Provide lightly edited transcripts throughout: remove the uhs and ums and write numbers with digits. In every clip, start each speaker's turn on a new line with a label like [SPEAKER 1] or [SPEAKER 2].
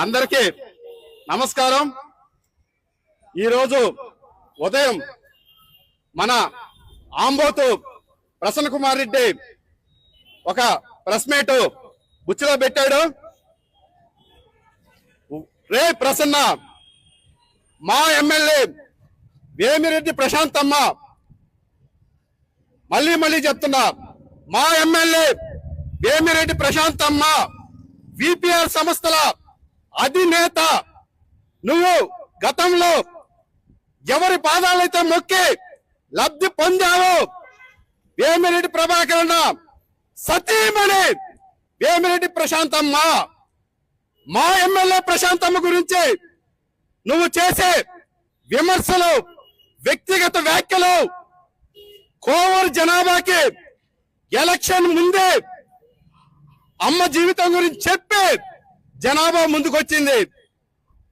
[SPEAKER 1] అందరికీ నమస్కారం। ఈరోజు ఉదయం మన ఆంబోతు ప్రసన్న కుమార్ రెడ్డి ఒక ప్రెస్ మీట్ బుచ్చిలో పెట్టాడు। రే ప్రసన్న, మా ఎమ్మెల్యే వేమిరెడ్డి ప్రశాంతమ్మ, మళ్ళీ చెప్తున్నా, మా ఎమ్మెల్యే వేమిరెడ్డి ప్రశాంతమ్మ విపిఆర్ సంస్థల అధినేత। నువ్వు గతంలో ఎవరి పాదాలైతే మొక్కి లబ్ధి పొందావో వేమిరెడ్డి ప్రభాకరన్న సతీమణి వేమిరెడ్డి ప్రశాంతమ్మ, మా ఎమ్మెల్యే ప్రశాంతమ్మ గురించి నువ్వు చేసే విమర్శలు, వ్యక్తిగత వ్యాఖ్యలు కోవూరు జనాభాకి ఎలక్షన్ ముందే అమ్మ జీవితం గురించి చెప్పి జనాభా ముందుకొచ్చింది।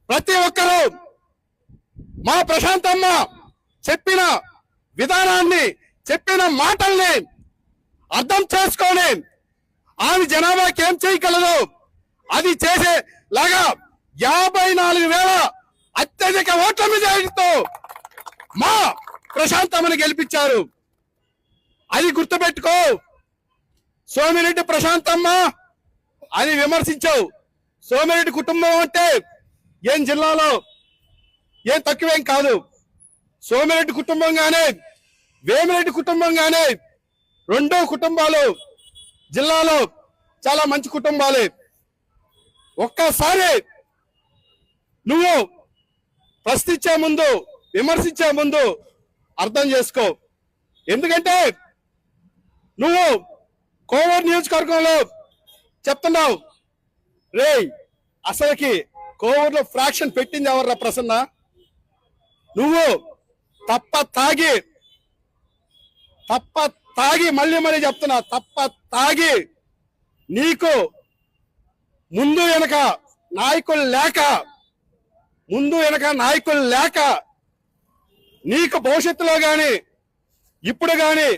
[SPEAKER 1] ప్రతి ఒక్కరూ మా ప్రశాంతమ్మ చెప్పిన విధానాన్ని, చెప్పిన మాటల్ని అర్థం చేసుకొని ఆమె జనాభాకి ఏం చేయగలదు అది చేసేలాగా 54,000 అత్యధిక ఓట్ల మెజారిటీతో మా ప్రశాంతమ్మని గెలిపించారు। అది గుర్తుపెట్టుకో। సోమిరెడ్డి ప్రశాంతమ్మ అని విమర్శించావు। సోమిరెడ్డి కుటుంబం అంటే ఏం జిల్లాలో ఏం తక్కువేం కాదు। సోమిరెడ్డి కుటుంబం గానే వేమిరెడ్డి కుటుంబం గానే రెండో కుటుంబాలు జిల్లాలో చాలా మంచి కుటుంబాలే। ఒక్కసారి నువ్వు ప్రశ్నించే ముందు, విమర్శించే ముందు అర్థం చేసుకో। ఎందుకంటే నువ్వు కోవూరు నియోజకవర్గంలో చెప్తున్నావు, రే అసలుకి కోవూరులో ఫ్రాక్షన్ పెట్టింది ఎవర్రా ప్రసన్న? నువ్వు తప్ప తాగి మళ్ళీ చెప్తున్నా, తప్ప తాగి నీకు ముందు వెనక నాయకులు లేక నీకు భవిష్యత్తులో గాని ఇప్పుడు గాని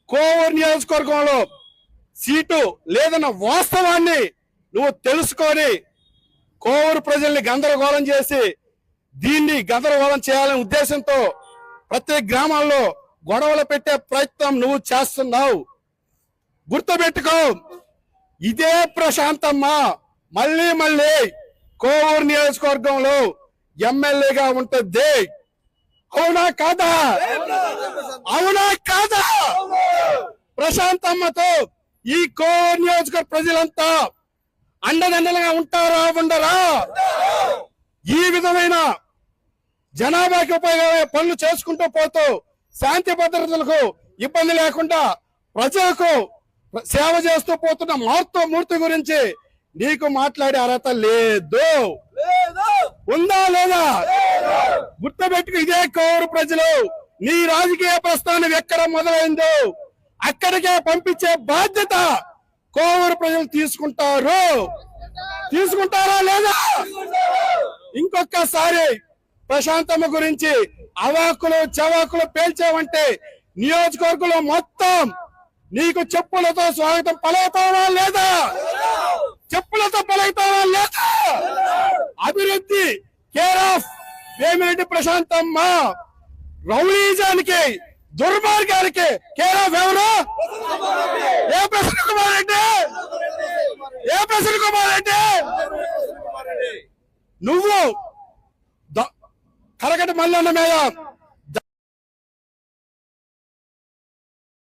[SPEAKER 1] కోవూరు నియోజకవర్గంలో సీటు లేదన్న వాస్తవాన్ని నువ్వు తెలుసుకొని కోవూరు ప్రజల్ని గందరగోళం చేసి దీన్ని గందరగోళం చేయాలనే ఉద్దేశంతో ప్రతి గ్రామాల్లో గొడవలు పెట్టే ప్రయత్నం నువ్వు చేస్తున్నావు। గుర్తుపెట్టుకో, ఇదే ప్రశాంతమ్మ మళ్ళీ కోవూరు నియోజకవర్గంలో ఎమ్మెల్యేగా ఉంటుంది। అవునా కాదా? ప్రశాంతమ్మతో ఈ కోవూరు నియోజకవర్గ ప్రజలంతా అండదండలుగా ఉంటారా, ఉండరా? ఈ విధమైన జనాభాకి ఉపయోగపడే పనులు చేసుకుంటూ పోతూ శాంతి భద్రతలకు ఇబ్బంది లేకుండా ప్రజలకు సేవ చేస్తూ పోతున్న మూర్తి గురించి నీకు మాట్లాడే అర్హత లేదు, ఉందా లేదా? గుర్తుపెట్టుకు, ఇదే కోవూరు ప్రజలు నీ రాజకీయ ప్రస్థానం ఎక్కడ మొదలైందో అక్కడికే పంపించే బాధ్యత కోవూరు ప్రజలు తీసుకుంటారా లేదా? ఇంకొకసారి ప్రశాంతమ్మ గురించి అవాకులు చవాకులు పేల్చావంటే నియోజకవర్గంలో మొత్తం నీకు చెప్పులతో స్వాగతం పలుకుతావా లేదా? అభివృద్ధి కేర్ ఆఫ్ వేమిరెడ్డి ప్రశాంతమ్మ, రౌడీజానికి దుర్మార్గానికి కేర్ ఆఫ్ ఎవరు? ఏ ప్రసన్న కుమార్ రెడ్డి? నువ్వు కరకటి మల్లన్న మీద